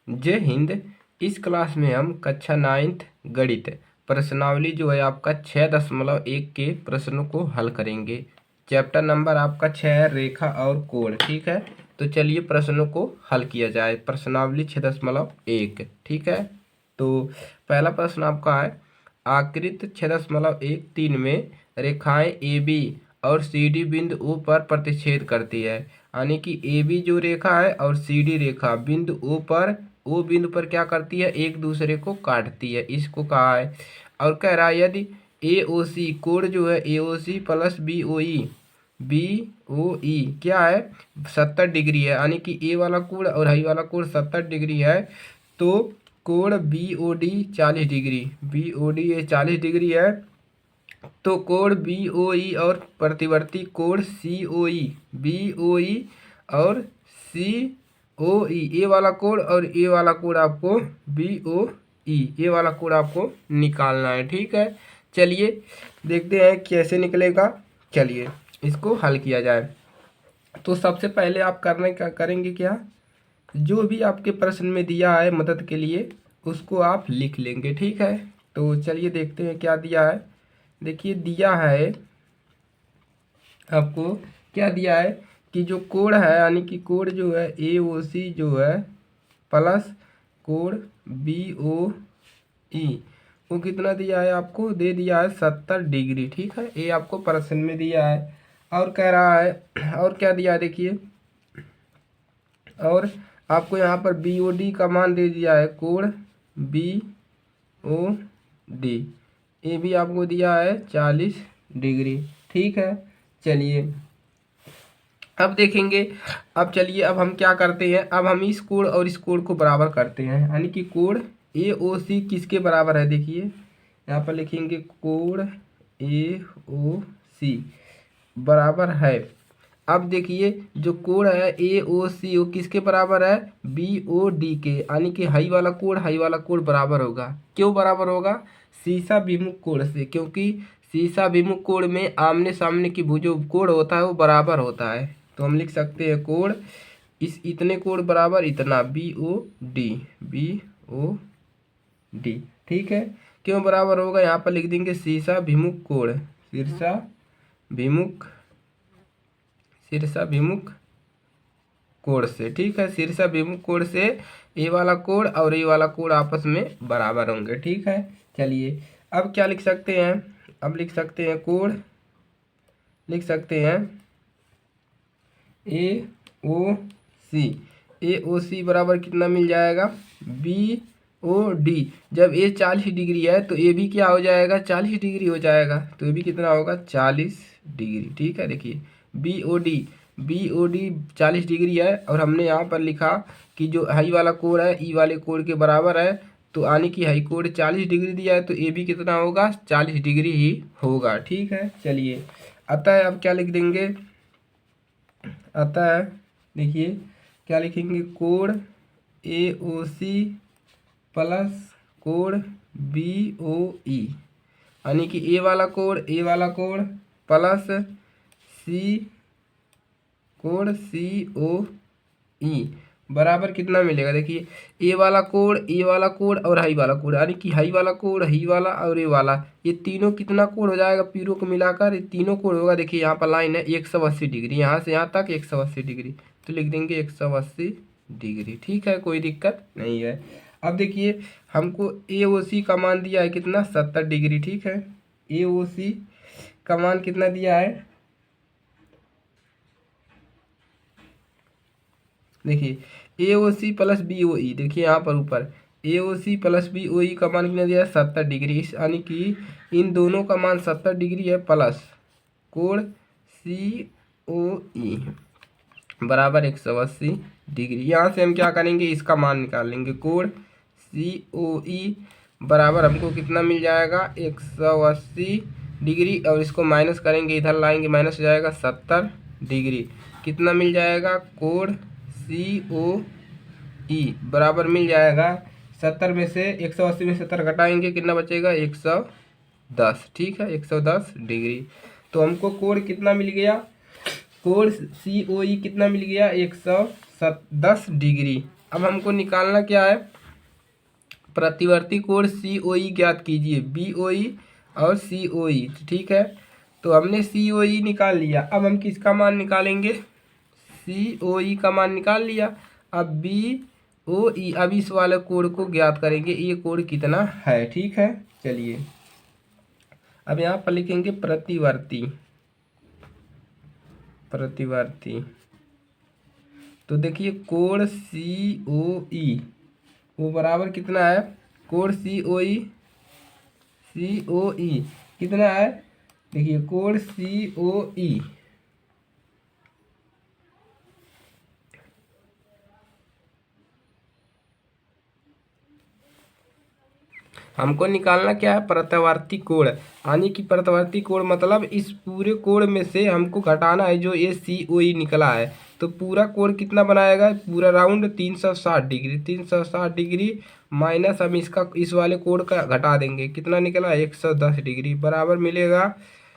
जय हिंद। इस क्लास में हम कक्षा 9th गणित प्रश्नावली जो है आपका 6.1 के प्रश्नों को हल करेंगे। चैप्टर नंबर आपका 6 है, रेखा और कोण। ठीक है, तो चलिए प्रश्नों को हल किया जाए। प्रश्नावली 6.1। ठीक है, तो पहला प्रश्न आपका है, आकृति 6.13 में रेखाएं ए बी और सी डी बिंदु ओ पर प्रतिच्छेद करती है। यानी कि ए बी जो रेखा है और सी डी रेखा बिंदु ओ बिंदु पर क्या करती है, एक दूसरे को काटती है, इसको कहा है। और कह रहा है यदि ए ओ सी कोण जो है ए ओ सी प्लस बी ओ ई क्या है 70 डिग्री है, यानी कि ए वाला कोण और हाई वाला कोण 70 डिग्री है, तो कोण बी ओ डी 40 डिग्री, बी ओ डी ये 40 डिग्री है, तो कोण बी ओ ई और प्रतिवर्ती कोण सी ओ ई, बी ओ ई और सी ओ ई, ए वाला कोण और ए वाला कोण आपको बी ओ ई, ए वाला कोण आपको निकालना है। ठीक है, चलिए देखते हैं कैसे निकलेगा। चलिए इसको हल किया जाए। तो सबसे पहले आप करेंगे क्या, जो भी आपके प्रश्न में दिया है मदद के लिए उसको आप लिख लेंगे। ठीक है, तो चलिए देखते हैं क्या दिया है। देखिए दिया है आपको, क्या दिया है कि जो कोण है, यानी कि कोण जो है ए ओ सी जो है प्लस कोण बी ओ ई, वो कितना दिया है आपको, दे दिया है 70 डिग्री। ठीक है, ये आपको प्रश्न में दिया है। और कह रहा है और क्या दिया है देखिए, और आपको यहाँ पर बी ओ डी का मान दे दिया है, कोण बी ओ डी ये भी आपको दिया है 40 डिग्री। ठीक है, चलिए अब देखेंगे। अब चलिए अब हम क्या करते हैं, अब हम इस कोण और इस कोण को बराबर करते हैं, यानी कि कोण ए ओ सी किसके बराबर है, देखिए यहाँ पर लिखेंगे कोण ए ओ सी बराबर है। अब देखिए जो कोण है ए ओ सी वो किसके बराबर है, बी ओ डी के, यानी कि हाई वाला कोण बराबर होगा। क्यों बराबर होगा, शीशा विमुख कोण से, क्योंकि शीशा विमुख कोण में आमने सामने की जो कोण होता है वो बराबर होता है। तो हम लिख सकते हैं कोण इस इतने कोण बराबर इतना बी ओ डी। ठीक है, क्यों बराबर होगा, यहाँ पर लिख देंगे शीशा विमुख कोण, शीर्षा विमुख कोण से। ठीक है, शीर्षा विमुख कोण से ए वाला कोण और ए वाला कोण आपस में बराबर होंगे। ठीक है, चलिए अब क्या लिख सकते हैं, अब लिख सकते हैं कोण, लिख सकते हैं ए ओ सी बराबर कितना मिल जाएगा, बी ओ डी। जब ए 40 डिग्री है तो ए भी क्या हो जाएगा, 40 डिग्री हो जाएगा, तो ये भी कितना होगा 40 डिग्री। ठीक है, देखिए बी ओ डी 40 डिग्री है, और हमने यहाँ पर लिखा कि जो हाई वाला कोण है ई वाले कोण के बराबर है, तो यानी कि हाई कोण 40 डिग्री दिया है, तो ए भी कितना होगा 40 डिग्री ही होगा। ठीक है, चलिए अतः अब क्या लिख देंगे, अतः देखिए क्या लिखेंगे, कोण ए ओ सी प्लस कोण बी ओ ई, यानी कि ए वाला कोण प्लस कोण सी ओ ई बराबर कितना मिलेगा, देखिए ए वाला कोण और हाई वाला कोण, यानी कि हाई वाला कोण हाई वाला और ए वाला, ये तीनों कितना कोण हो जाएगा, पीरों को मिलाकर ये तीनों कोण होगा। देखिए यहाँ पर लाइन है 180 डिग्री, यहाँ से यहाँ तक 180 डिग्री, तो लिख देंगे 180 डिग्री। ठीक है, कोई दिक्कत नहीं है। अब देखिए हमको ए ओ सी का मान दिया है कितना, 70 डिग्री। ठीक है, ए ओ सी का मान कितना दिया है, देखिए ए ओ सी प्लस बी ओ ई, देखिए यहाँ पर ऊपर ए ओ सी प्लस बी ओ ई का मान कितना दिया है 70 डिग्री, यानी कि इन दोनों का मान 70 डिग्री है, प्लस कोण सी ओ ई बराबर 180 डिग्री। यहाँ से हम क्या करेंगे, इसका मान निकाल लेंगे, कोण सी ओ ई बराबर हमको कितना मिल जाएगा 180 डिग्री, और इसको माइनस करेंगे, इधर लाएंगे माइनस हो जाएगा 70 डिग्री, कितना मिल जाएगा, कोण सी ओ ई बराबर मिल जाएगा 70 में से 180 में 70 घटाएंगे, कितना बचेगा 110। ठीक है, 110 डिग्री। तो हमको कोण कितना मिल गया, कोण सी ओ ई कितना मिल गया 110 डिग्री। अब हमको निकालना क्या है, प्रतिवर्ती कोण COE ज्ञात कीजिए, BOE और COE, ठीक है। तो हमने COE निकाल लिया, अब हम किसका मान निकालेंगे, COE का मान निकाल लिया। अब BOE, अब इस वाले कोण को ज्ञात करेंगे, ये कोण कितना है, ठीक है। चलिए अब यहाँ पर लिखेंगे प्रतिवर्ती, प्रतिवर्ती। तो देखिए कोण COE वो बराबर कितना है, कोण COE कितना है, देखिए कोण COE हमको निकालना क्या है, प्रत्यावर्ती कोण, यानी कि प्रत्यावर्ती कोण मतलब इस पूरे कोण में से हमको घटाना है जो ये COE निकला है। तो पूरा कोण कितना बनाएगा, पूरा राउंड 360 डिग्री, 360 डिग्री माइनस हम इसका इस वाले कोण का घटा देंगे, कितना निकला 110 डिग्री, बराबर मिलेगा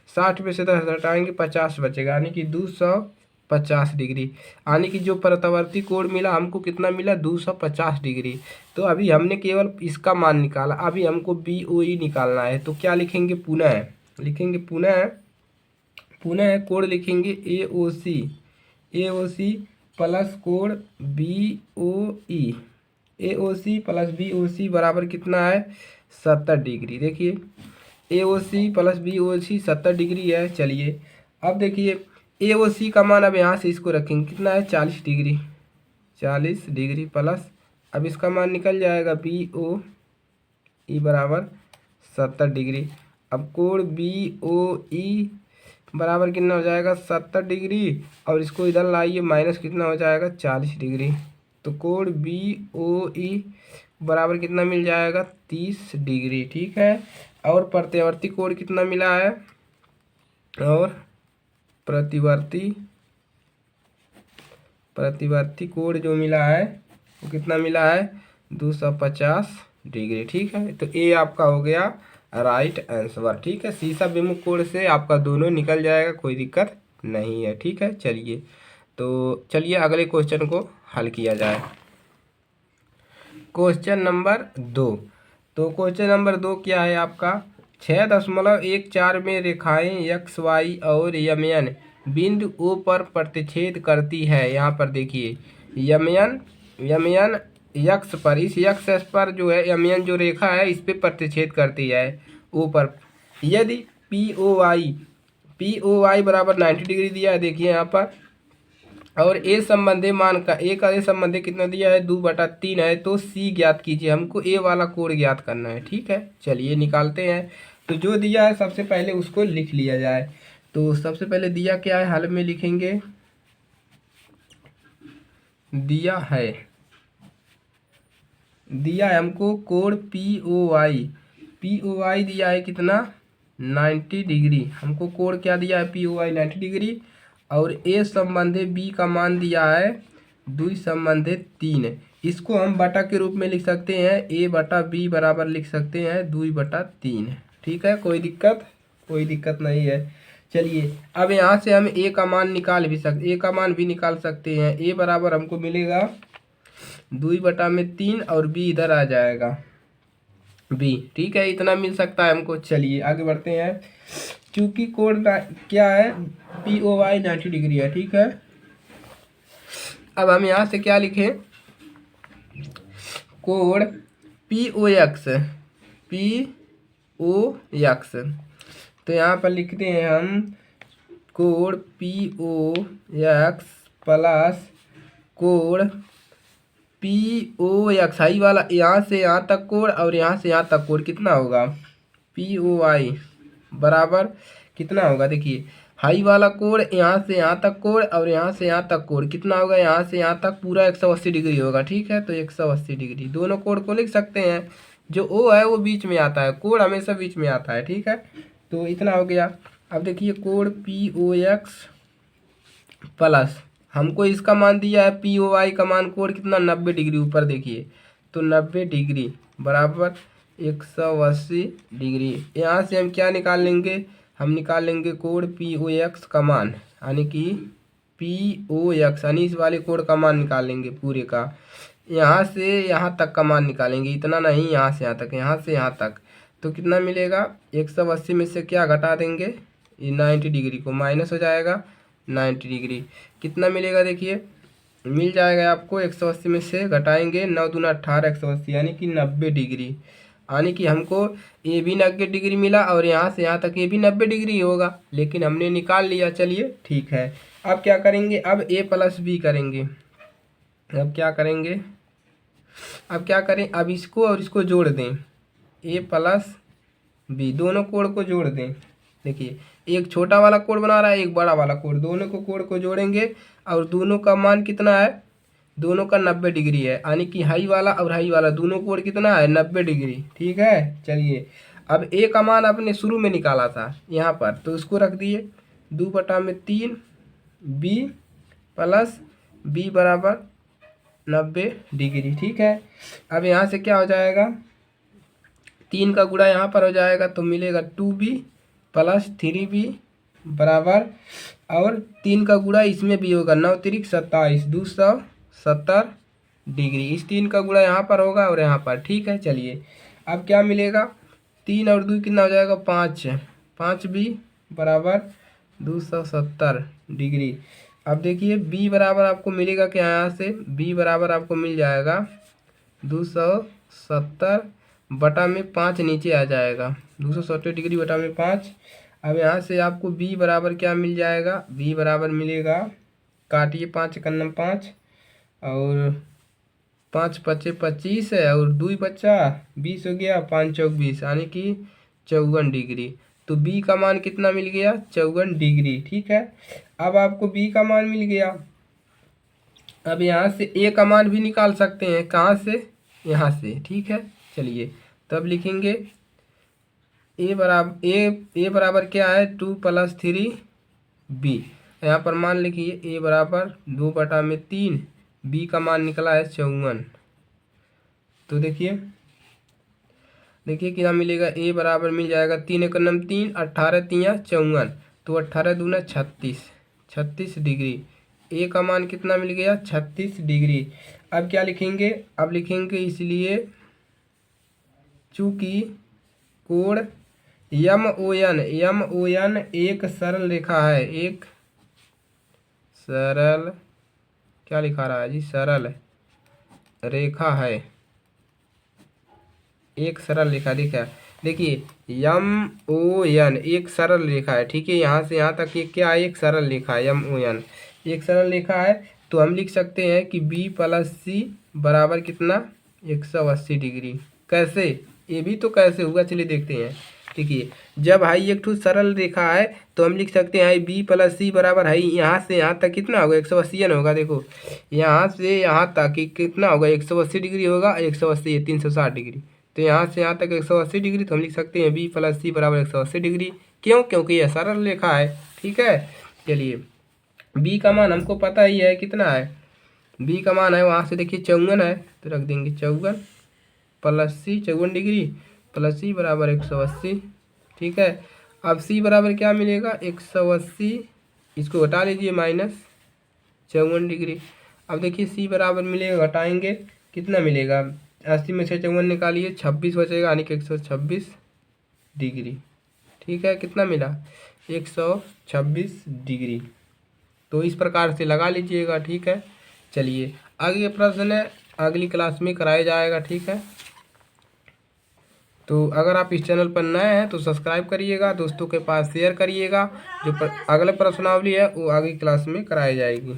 60 में से 10 घटाएंगे 50 बचेगा, यानी कि 250 डिग्री। यानी कि जो प्रत्यावर्ती कोण मिला हमको कितना मिला, 250 डिग्री। तो अभी हमने केवल इसका मान निकाला, अभी हमको BOE निकालना है। तो क्या लिखेंगे, पुनः लिखेंगे, पुनः पुनः कोण लिखेंगे AOC प्लस कोण BOE, AOC प्लस BOC बराबर कितना है 70 डिग्री। देखिए AOC प्लस BOC 70 डिग्री है। चलिए अब देखिए AOC का मान अब यहाँ से इसको रखेंगे, कितना है 40 डिग्री, 40 डिग्री प्लस अब इसका मान निकल जाएगा BOE बराबर 70 डिग्री। अब कोण BOE बराबर कितना हो जाएगा 70 डिग्री, और इसको इधर लाइए माइनस कितना हो जाएगा 40 डिग्री। तो कोण BOE बराबर कितना मिल जाएगा 30 डिग्री, ठीक है। और प्रत्यावर्ती कोण कितना मिला है, और प्रतिवर्ती कोण जो मिला है वो कितना मिला है 250 डिग्री, ठीक है। तो ये आपका हो गया राइट आंसर, ठीक है। शीशा विमुख कोण से आपका दोनों निकल जाएगा, कोई दिक्कत नहीं है, ठीक है। चलिए तो चलिए अगले क्वेश्चन को हल किया जाए। Question number 2। तो क्वेश्चन नंबर 2 क्या है आपका, 6.14 में रेखाएं XY और YN बिंदु O पर प्रतिच्छेद करती है। यहाँ पर देखिए यमयन यक्ष पर, इस यक्ष पर जो है यमयन जो रेखा है इस पे प्रतिच्छेद करती है O पर। यदि POY बराबर 90 डिग्री दिया है, देखिए यहाँ पर, और ए संबंधी मान का ए का ए संबंधी कितना दिया है 2/3 है। तो C ज्ञात कीजिए, हमको ए वाला कोण ज्ञात करना है, ठीक है। चलिए निकालते हैं। तो जो दिया है सबसे पहले उसको लिख लिया जाए। तो सबसे पहले दिया क्या है, हल में लिखेंगे, दिया है हमको कोण POY दिया है कितना 90 डिग्री, हमको कोण क्या दिया है POY 90 डिग्री, और ए संबंधी B का मान दिया है 2/3। इसको हम बटा के रूप में लिख सकते हैं, A/B बराबर लिख सकते हैं 2/3, ठीक है। कोई दिक्कत नहीं है। चलिए अब यहाँ से हम ए का मान भी निकाल सकते हैं। ए बराबर हमको मिलेगा 2/3 और B इधर आ जाएगा B, ठीक है। इतना मिल सकता है हमको। चलिए आगे बढ़ते हैं। चूंकि कोण क्या है POY 90 डिग्री है, ठीक है। अब हम यहाँ से क्या लिखें, कोण POX, तो यहाँ पर लिखते हैं हम कोण POX प्लस कोण POX हाई वाला यहाँ से यहाँ तक कोण और यहाँ से यहाँ तक कोण कितना होगा POY बराबर कितना होगा, देखिए हाई वाला कोण यहाँ से यहाँ तक कोण और यहाँ से यहाँ तक कोण कितना होगा, यहाँ से यहाँ तक पूरा 180 डिग्री होगा, ठीक है। तो 180 डिग्री दोनों कोण को लिख सकते हैं। जो O है वो बीच में आता है, कोण हमेशा बीच में आता है, ठीक है। तो इतना हो गया। अब देखिए कोण POX प्लस हमको इसका मान दिया है POY का मान कोण कितना 90 डिग्री ऊपर देखिए, तो 90 डिग्री बराबर 180 डिग्री। यहाँ से हम क्या निकाल लेंगे, हम निकाल लेंगे कोण POX का मान, यानी कि POX यानी इस वाले कोण का मान निकालेंगे पूरे का, यहाँ से यहाँ तक का मान निकालेंगे, इतना नहीं, यहाँ से यहाँ तक, यहाँ से यहाँ तक। तो कितना मिलेगा, 180 में से क्या घटा देंगे, ये 90 डिग्री को माइनस हो जाएगा, 90 डिग्री कितना मिलेगा, देखिए मिल जाएगा आपको 180 में से घटाएंगे 9 दूना 18, 180 यानी कि 90 डिग्री, यानी कि हमको ये भी 90 डिग्री मिला और यहाँ से यहाँ तक ये भी 90 डिग्री होगा, लेकिन हमने निकाल लिया। चलिए ठीक है, अब क्या करेंगे, अब A प्लस B करेंगे। अब क्या करेंगे, अब क्या करें, अब इसको और इसको जोड़ दें, A प्लस B दोनों कोण को जोड़ दें। देखिए एक छोटा वाला कोण बना रहा है, एक बड़ा वाला कोण, दोनों को कोण को जोड़ेंगे और दोनों का मान कितना है, दोनों का 90 डिग्री है, यानी कि हाई वाला और हाई वाला दोनों कोण कितना है, 90 डिग्री। ठीक है, चलिए अब A का मान आपने शुरू में निकाला था यहाँ पर, तो उसको रख दिए 2/3 B प्लस B बराबर 90 डिग्री। ठीक है, अब यहाँ से क्या हो जाएगा, 3 का गुणा यहाँ पर हो जाएगा तो मिलेगा 2B प्लस 3B बराबर, और 3 का गुणा इसमें भी होगा, 9 तिरिक 27, 270 डिग्री। इस 3 का गुणा यहाँ पर होगा और यहाँ पर। ठीक है, चलिए अब क्या मिलेगा, 3 और 2 कितना हो जाएगा, 5, 5B बराबर 270 डिग्री। अब देखिए B बराबर आपको मिलेगा क्या, यहाँ से B बराबर आपको मिल जाएगा 270 बटा में 5 नीचे आ जाएगा, 270 डिग्री बटा में 5। अब यहाँ से आपको B बराबर क्या मिल जाएगा, B बराबर मिलेगा, काटिए 5 कन्नम 5 और 5 पचे 25 है और 2 बचा 20 हो गया, 5 चौक 20 यानी कि 54 डिग्री। तो B का मान कितना मिल गया, 54 डिग्री। ठीक है, अब आपको B का मान मिल गया, अब यहाँ से A का मान भी निकाल सकते हैं, कहाँ से, यहाँ से। ठीक है, चलिए तब लिखेंगे A बराबर क्या है, 2 + 3B। यहाँ पर मान लिखिए A बराबर 2/3, B का मान निकला है 54। तो देखिए कितना मिलेगा, A बराबर मिल जाएगा 3 एकम 3, 18 तियाँ 54, तो 18 दूना 36 डिग्री। A का मान कितना मिल गया, 36 डिग्री। अब क्या लिखेंगे, अब लिखेंगे इसलिए चूँकि कोण MON एक सरल रेखा है, एक सरल, क्या लिखा रहा है जी, सरल रेखा है, एक सरल रेखा। देखिए MON एक सरल रेखा है। ठीक है, यहाँ से यहाँ तक ये क्या है, एक सरल रेखा है, MON एक सरल रेखा है। तो हम लिख सकते हैं कि B + C बराबर कितना, 180 डिग्री। कैसे, ये भी तो कैसे होगा, चलिए देखते हैं। देखिए जब हाई एक ठो सरल रेखा है तो हम लिख सकते हैं B + C बराबर हाई यहाँ से यहाँ तक कितना होगा, 180 न होगा। देखो यहाँ से यहाँ तक कितना होगा, 180 डिग्री होगा, 180 360 डिग्री, तो यहाँ से यहाँ तक 180 डिग्री। तो हम लिख सकते हैं B + C बराबर 180 डिग्री। क्यों, क्योंकि यह सरल रेखा है। ठीक है, चलिए B का मान हमको पता ही है कितना है, B का मान है वहाँ से देखिए 54 है, तो रख देंगे 54 + C 54 डिग्री + C बराबर 180। ठीक है, अब C बराबर क्या मिलेगा, 180, इसको घटा लीजिए -54 डिग्री। अब देखिए C बराबर मिलेगा, घटाएंगे कितना मिलेगा, 80 में से 54 निकालिए, 26 बचेगा, यानी कि 126 डिग्री। ठीक है, कितना मिला, 126 डिग्री। तो इस प्रकार से लगा लीजिएगा। ठीक है, चलिए आगे प्रश्न है अगली क्लास में कराया जाएगा। ठीक है, तो अगर आप इस चैनल पर नए हैं तो सब्सक्राइब करिएगा, दोस्तों के पास शेयर करिएगा। जो अगले प्रश्नावली है वो आगे क्लास में कराई जाएगी।